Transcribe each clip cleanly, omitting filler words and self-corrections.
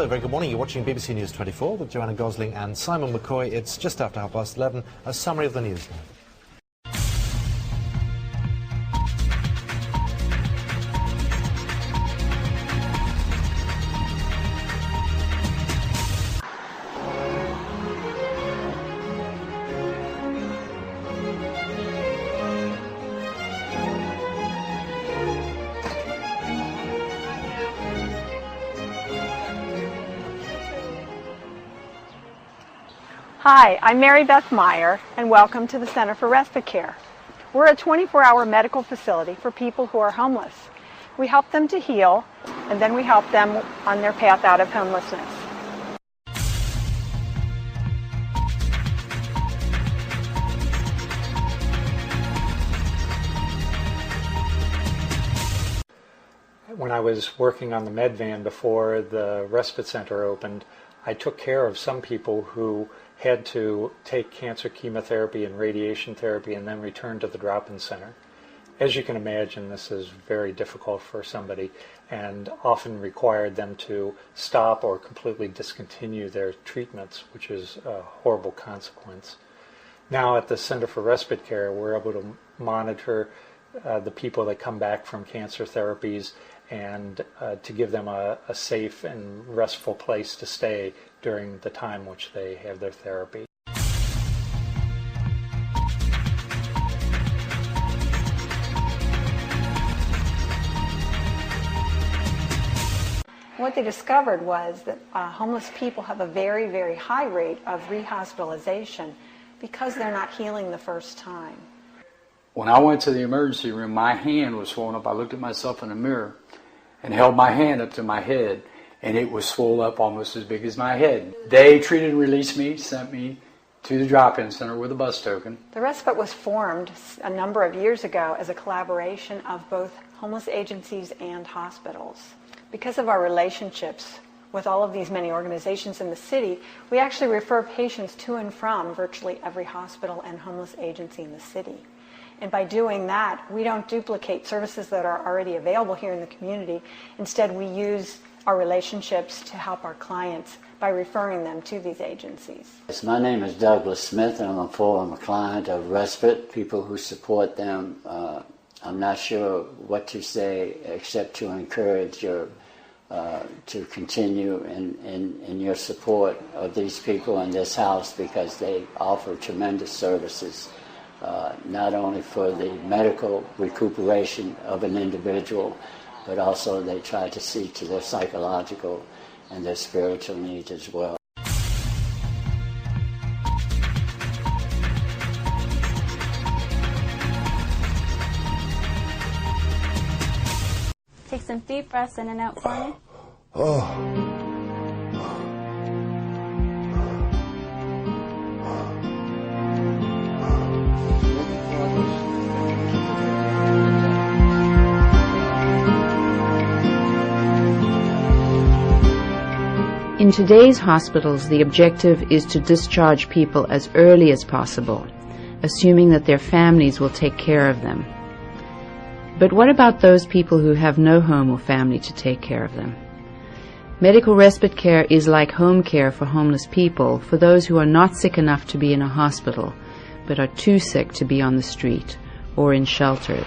Hello, very good morning. You're watching BBC News 24 with Joanna Gosling and Simon McCoy. It's just after 11:30. A summary of the news now. Hi, I'm Mary Beth Meyer, and welcome to the Center for Respite Care. We're a 24-hour medical facility for people who are homeless. We help them to heal, and then we help them on their path out of homelessness. When I was working on the med van before the respite center opened, I took care of some people who had to take cancer chemotherapy and radiation therapy and then return to the drop-in center. As you can imagine, this is very difficult for somebody and often required them to stop or completely discontinue their treatments, which is a horrible consequence. Now at the Center for Respite Care, we're able to monitor the people that come back from cancer therapies and to give them a safe and restful place to stay during the time which they have their therapy. What they discovered was that homeless people have a very, very high rate of rehospitalization because they're not healing the first time. When I went to the emergency room, my hand was swollen up. I looked at myself in the mirror and held my hand up to my head, and it was swollen up almost as big as my head. They treated and released me, sent me to the drop-in center with a bus token. The Respite was formed a number of years ago as a collaboration of both homeless agencies and hospitals. Because of our relationships with all of these many organizations in the city, we actually refer patients to and from virtually every hospital and homeless agency in the city. And by doing that, we don't duplicate services that are already available here in the community. Instead, we use our relationships to help our clients by referring them to these agencies. My name is Douglas Smith, and I'm a client of Respite, people who support them. I'm not sure what to say except to encourage your to continue in your support of these people in this house, because they offer tremendous services. Not only for the medical recuperation of an individual, but also they try to see to their psychological and their spiritual needs as well. Take some deep breaths in and out for me. In today's hospitals, the objective is to discharge people as early as possible, assuming that their families will take care of them. But what about those people who have no home or family to take care of them? Medical respite care is like home care for homeless people, for those who are not sick enough to be in a hospital, but are too sick to be on the street or in shelter.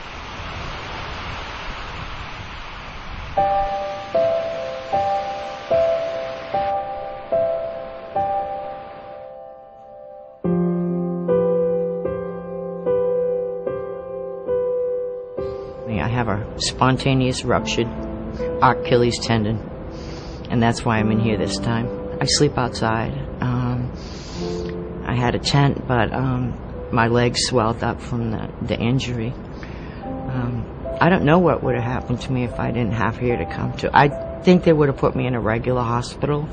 I have a spontaneous ruptured Achilles tendon, and that's why I'm in here this time. I sleep outside. I had a tent, but my legs swelled up from the injury. I don't know what would have happened to me if I didn't have here to come to. I think they would have put me in a regular hospital.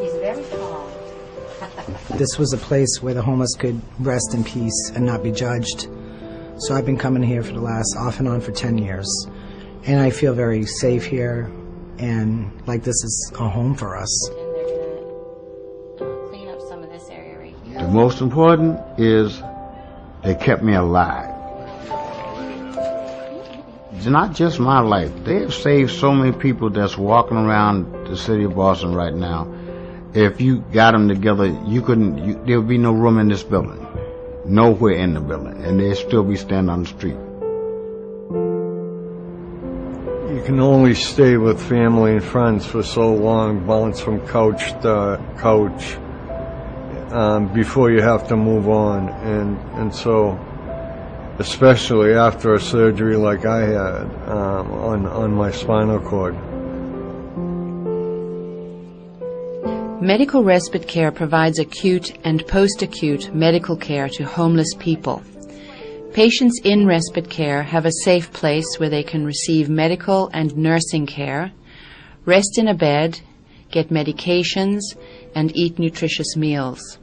He's very tall. This was a place where the homeless could rest in peace and not be judged. So I've been coming here for the last, off and on, for 10 years. And I feel very safe here, and like this is a home for us. And they're going to clean up some of this area right here. The most important is they kept me alive. It's not just my life. They have saved so many people that's walking around the city of Boston right now. If you got them together, there would be no room in this building. Nowhere in the building. And they'd still be standing on the street. You can only stay with family and friends for so long, bounce from couch to couch, before you have to move on. And so, especially after a surgery like I had on my spinal cord. Medical respite care provides acute and post-acute medical care to homeless people. Patients in respite care have a safe place where they can receive medical and nursing care, rest in a bed, get medications, and eat nutritious meals.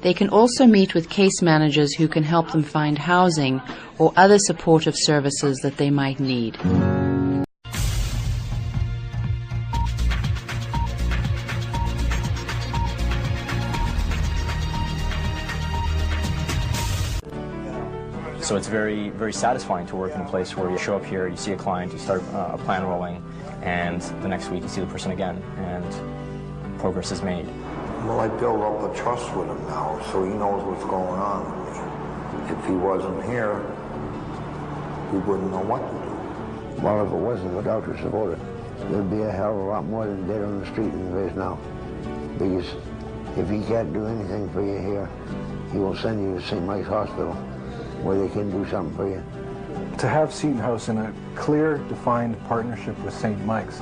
They can also meet with case managers who can help them find housing or other supportive services that they might need. So it's very, very satisfying to work in a place where you show up here, you see a client, you start a plan rolling, and the next week you see the person again, and progress is made. Well, I build up a trust with him now, so he knows what's going on with me. If he wasn't here, we wouldn't know what to do. Well, if it wasn't without your support, there'd be a hell of a lot more than dead on the street than there is now. Because if he can't do anything for you here, he will send you to St. Mike's Hospital, where they can do something for you. To have Seton House in a clear, defined partnership with St. Mike's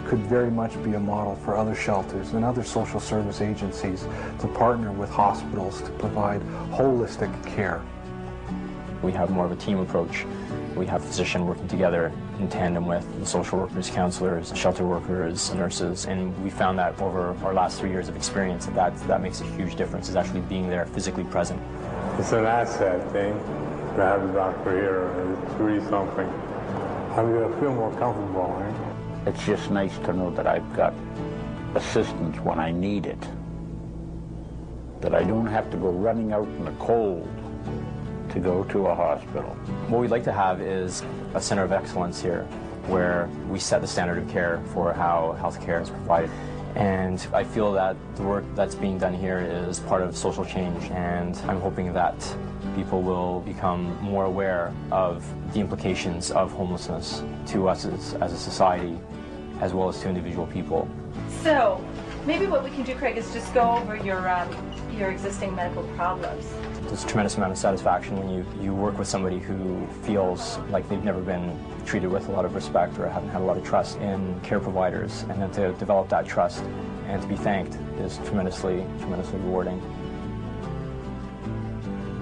could very much be a model for other shelters and other social service agencies to partner with hospitals to provide holistic care. We have more of a team approach. We have physicians working together in tandem with the social workers, counselors, shelter workers, nurses, and we found that over our last 3 years of experience that makes a huge difference, is actually being there, physically present. It's an asset thing to have a doctor here. It's really something. I'm going to feel more comfortable, right? It's just nice to know that I've got assistance when I need it. That I don't have to go running out in the cold to go to a hospital. What we'd like to have is a center of excellence here where we set the standard of care for how healthcare is provided. And I feel that the work that's being done here is part of social change, and I'm hoping that people will become more aware of the implications of homelessness to us as a society, as well as to individual people. So, maybe what we can do, Craig, is just go over your existing medical problems. There's a tremendous amount of satisfaction when you work with somebody who feels like they've never been treated with a lot of respect or haven't had a lot of trust in care providers, and then to develop that trust and to be thanked is tremendously, tremendously rewarding.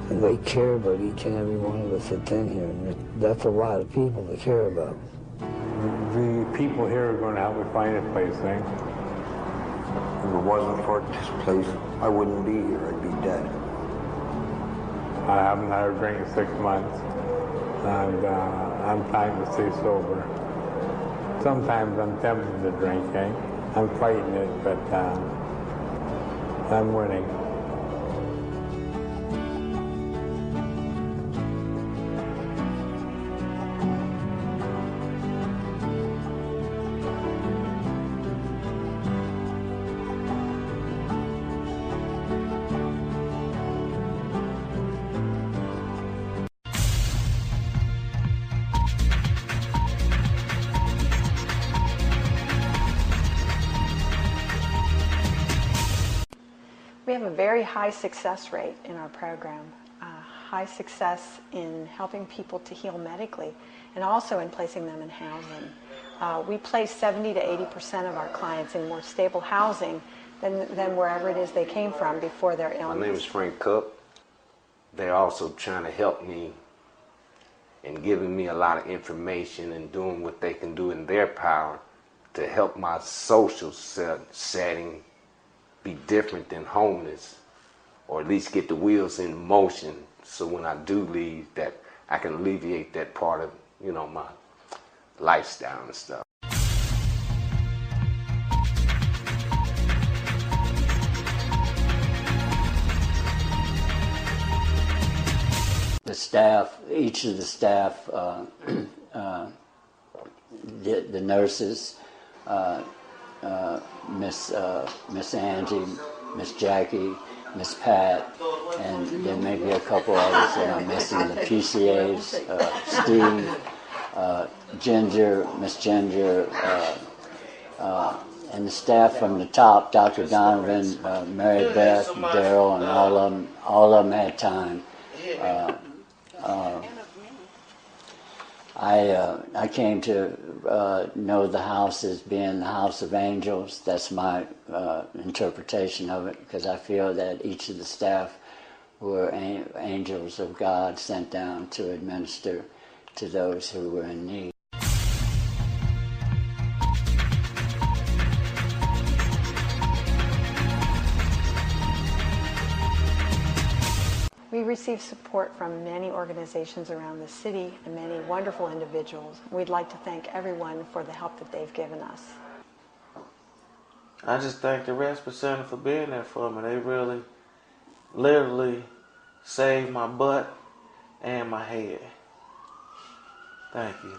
They care about each and every one of us that's in here, and that's a lot of people to care about. The people here are going to help me find a place, eh? If it wasn't for this place, I wouldn't be here. I'd be dead. I haven't had a drink in 6 months, and I'm trying to stay sober. Sometimes I'm tempted to drink, eh? I'm fighting it, but I'm winning. We have a very high success rate in our program, high success in helping people to heal medically and also in placing them in housing. We place 70 to 80% of our clients in more stable housing than wherever it is they came from before their illness. My name is Frank Cook. They're also trying to help me and giving me a lot of information and doing what they can do in their power to help my social setting be different than homeless, or at least get the wheels in motion, so when I do leave, that I can alleviate that part of, my lifestyle and stuff. The staff, each of the staff the nurses, Miss Angie, Miss Jackie, Miss Pat, and there may be a couple others that I'm missing. The PCAs, Steve, Ginger, Miss Ginger, and the staff from the top, Dr. Donovan, Mary Beth, Daryl, and all of them had time. I came to know the house as being the house of angels. That's my interpretation of it, because I feel that each of the staff were angels of God sent down to administer to those who were in need. We receive support from many organizations around the city and many wonderful individuals. We'd like to thank everyone for the help that they've given us. I just thank the Respite Center for being there for me. They really, literally saved my butt and my head. Thank you.